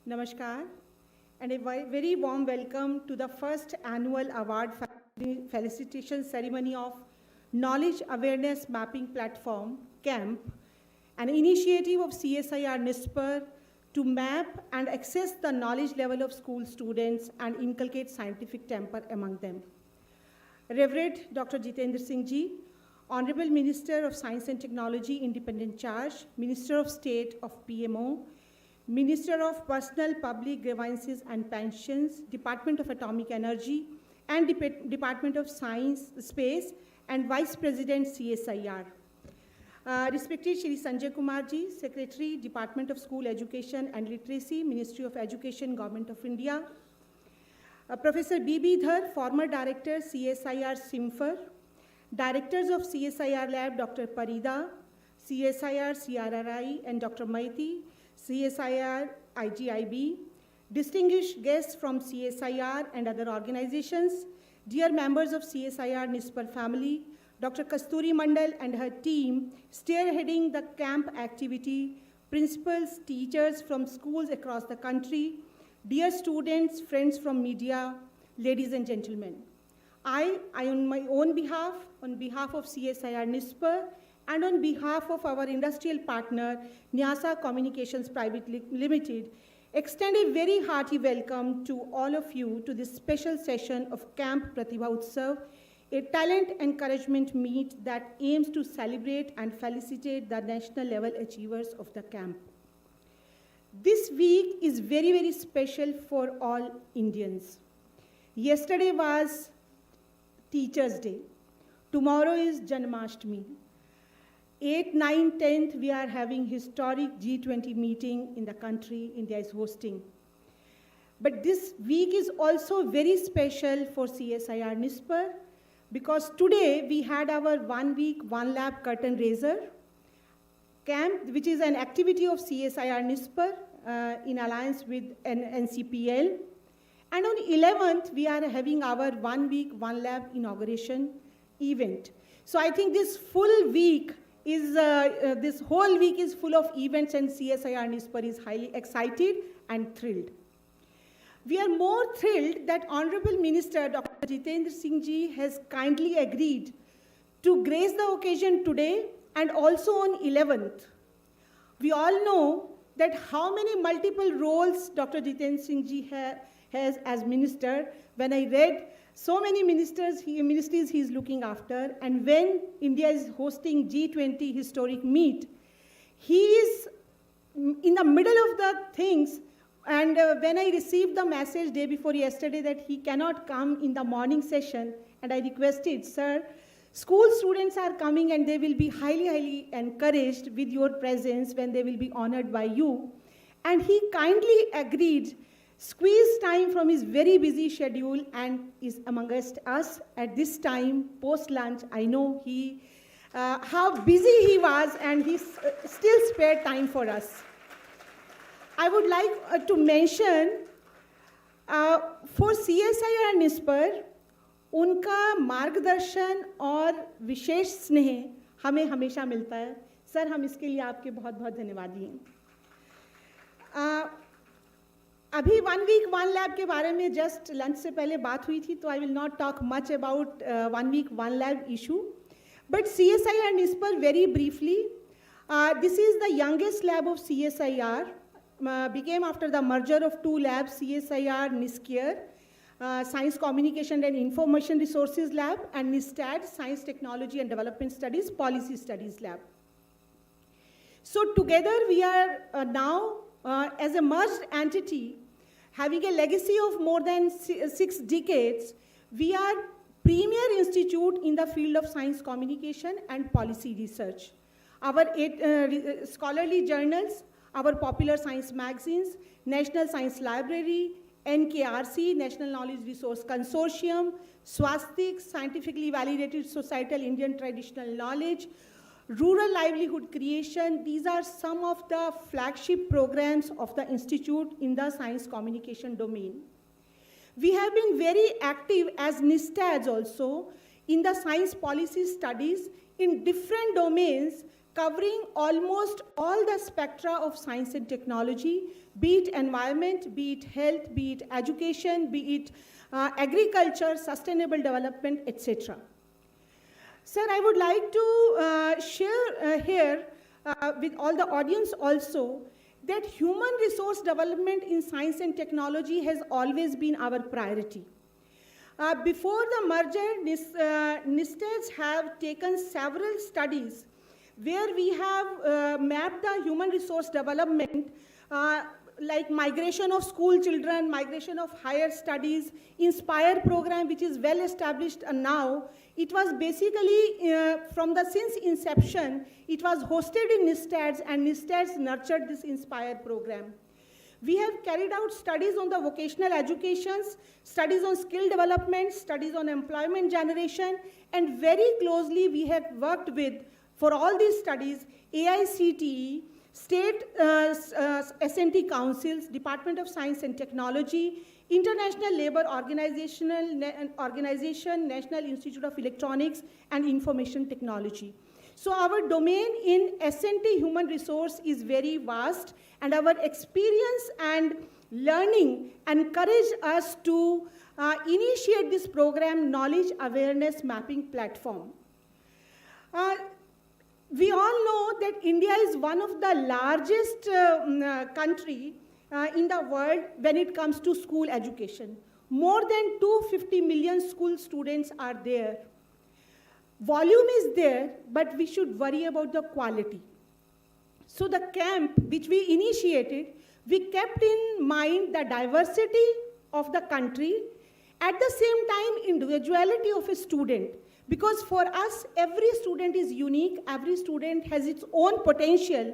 Namaskar, and a very warm welcome to the first annual award felicitation ceremony of Knowledge Awareness Mapping Platform, KAMP, an initiative of CSIR-NIScPR to map and assess the knowledge level of school students and inculcate scientific temper among them. Reverend Dr. Jitendra Singh ji, Honorable Minister of Science and Technology, Independent Charge, Minister of State of PMO, Minister of Personal Public Grievances and Pensions, Department of Atomic Energy, and Department of Science, Space, and Vice President CSIR. Respected Shri Sanjay Kumar ji, Secretary, Department of School Education and Literacy, Ministry of Education, Government of India. Professor B.B. Dhar, former Director, CSIR-SIMFR. Directors of CSIR Lab, Dr. Parida, CSIR, CRRI, and Dr. Maiti, CSIR, IGIB. Distinguished guests from CSIR and other organizations, dear members of CSIR-NIScPR family, Dr. Kasturi Mandal and her team, spearheading the KAMP activity, principals, teachers from schools across the country, dear students, friends from media, ladies and gentlemen. I on my own behalf, on behalf of CSIR-NIScPR, and on behalf of our industrial partner, Nyasa Communications Private Limited, extend a very hearty welcome to all of you to this special session of KAMP Pratibhaotsav, a talent encouragement meet that aims to celebrate and felicitate the national level achievers of the KAMP. This week is very special for all Indians. Yesterday was Teachers' Day. Tomorrow is Janmashtami. 8th, 9th, 10th, we are having historic G20 meeting in the country India is hosting. But this week is also very special for CSIR-NIScPR because today we had our 1 week, 1 lab curtain raiser camp, which is an activity of CSIR-NIScPR in alliance with NCPL. And on 11th, we are having our 1 week, 1 lab inauguration event. So I think this full week is, this whole week is full of events, and CSIR-NIScPR is highly excited and thrilled. We are more thrilled that Honorable Minister Dr. Jitendra Singh ji has kindly agreed to grace the occasion today and also on 11th. We all know that how many multiple roles Dr. Jitendra Singh ji has as minister. When I read so many ministries he is looking after, and when India is hosting G20 historic meet, he is in the middle of the things. And when I received the message day before yesterday that he cannot come in the morning session, and I requested, sir, school students are coming and they will be highly encouraged with your presence when they will be honored by you. And he kindly agreed, squeezed time from his very busy schedule, and is amongst us at this time, post-lunch. I know how busy he was, and he still spared time for us. I would like to mention, for CSIR-NIScPR, उनका मार्गदर्शन और विशेष स्नेह हमें हमेशा मिलता है. Sir, हम इसके लिए आपके बहुत धन्यवादी हैं. अभी 1 week 1 lab के बारे में जस्ट लंच से पहले बात हुई थी, तो I will not talk much about 1 week 1 lab issue. But CSIR-NIScPR, very briefly, this is the youngest lab of CSIR, became after the merger of 2 labs, CSIR-NIScPR, Science Communication and Information Resources Lab, and NISTAD, Science Technology and Development Studies, Policy Studies Lab. So together we are now, as a merged entity, having a legacy of more than 6 decades, we are premier institute in the field of science communication and policy research. Our 8 scholarly journals, our popular science magazines, National Science Library, NKRC, National Knowledge Resource Consortium, Swastik, Scientifically Validated Societal Indian Traditional Knowledge, Rural Livelihood Creation. These are some of the flagship programs of the Institute in the science communication domain. We have been very active as NISTADs also in the science policy studies in different domains covering almost all the spectra of science and technology, be it environment, be it health, be it education, be it agriculture, sustainable development, etc. Sir, I would like to share here with all the audience also that human resource development in science and technology has always been our priority. Before the merger, NISTEDs have taken several studies where we have mapped the human resource development like migration of school children, migration of higher studies, INSPIRE program, which is well established now. It was basically, since inception, it was hosted in NISTEDs, and NISTEDs nurtured this INSPIRE program. We have carried out studies on the vocational educations, studies on skill development, studies on employment generation, and very closely we have worked with, for all these studies, AICTE, state S&T councils, Department of Science and Technology, International Labour Organization, National Institute of Electronics and Information Technology. So our domain in S&T human resource is very vast, and our experience and learning encourage us to initiate this program, Knowledge Awareness Mapping Platform. We all know that India is one of the largest country in the world when it comes to school education. More than 250 million school students are there. Volume is there, but we should worry about the quality. So the camp which we initiated, we kept in mind the diversity of the country, at the same time individuality of a student. Because for us, every student is unique, every student has its own potential.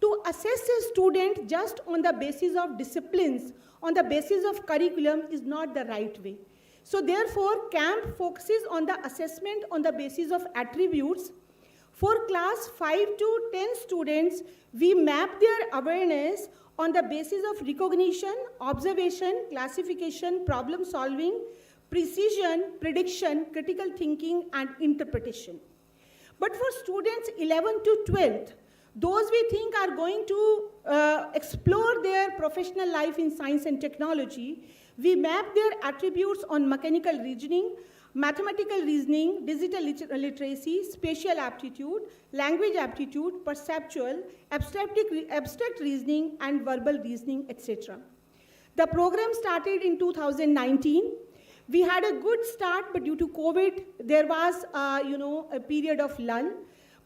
To assess a student just on the basis of disciplines, on the basis of curriculum is not the right way. So therefore, CAMP focuses on the assessment on the basis of attributes. For class 5 to 10 students, we map their awareness on the basis of recognition, observation, classification, problem solving, precision, prediction, critical thinking, and interpretation. But for students 11 to 12th, those we think are going to explore their professional life in science and technology, we map their attributes on mechanical reasoning, mathematical reasoning, digital literacy, spatial aptitude, language aptitude, perceptual, abstract reasoning, and verbal reasoning, etc. The program started in 2019. We had a good start, but due to COVID, there was a period of lull.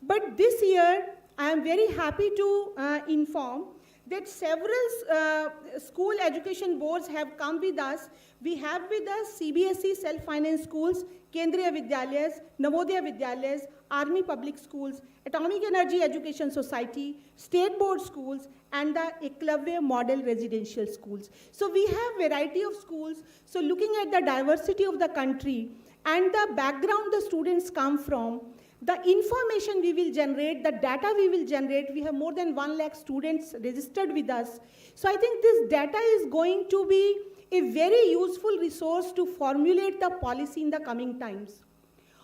But this year, I am very happy to inform that several school education boards have come with us. We have with us CBSE self-finance schools, Kendriya Vidyalayas, Navodaya Vidyalayas, Army Public Schools, Atomic Energy Education Society, State Board Schools, and the Eklavya Model Residential Schools. So we have variety of schools. So looking at the diversity of the country and the background the students come from, the information we will generate, the data we will generate, we have more than 1 lakh students registered with us. So I think this data is going to be a very useful resource to formulate the policy in the coming times.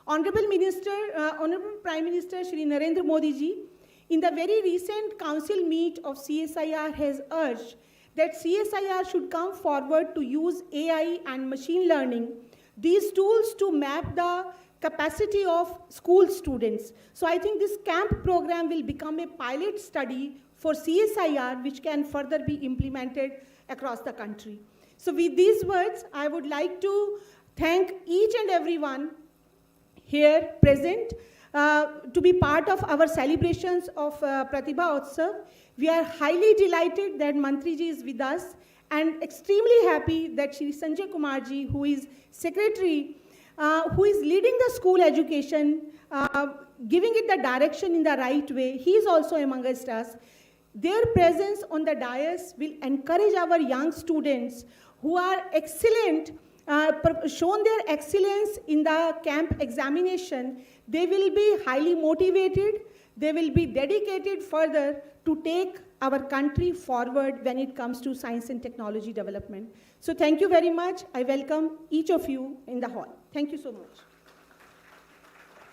Honorable Prime Minister Shri Narendra Modi ji, in the very recent council meet of CSIR has urged that CSIR should come forward to use AI and machine learning, these tools to map the capacity of school students. So I think this CAMP program will become a pilot study for CSIR, which can further be implemented across the country. So with these words, I would like to thank each and everyone here present to be part of our celebrations of Pratibhaotsav. We are highly delighted that Mantri ji is with us, and extremely happy that Shri Sanjay Kumar ji, who is Secretary, who is leading the school education, giving it the direction in the right way, he is also amongst us. Their presence on the dais will encourage our young students who are excellent, shown their excellence in the CAMP examination. They will be highly motivated, they will be dedicated further to take our country forward when it comes to science and technology development. So thank you very much. I welcome each of you in the hall. Thank you so much.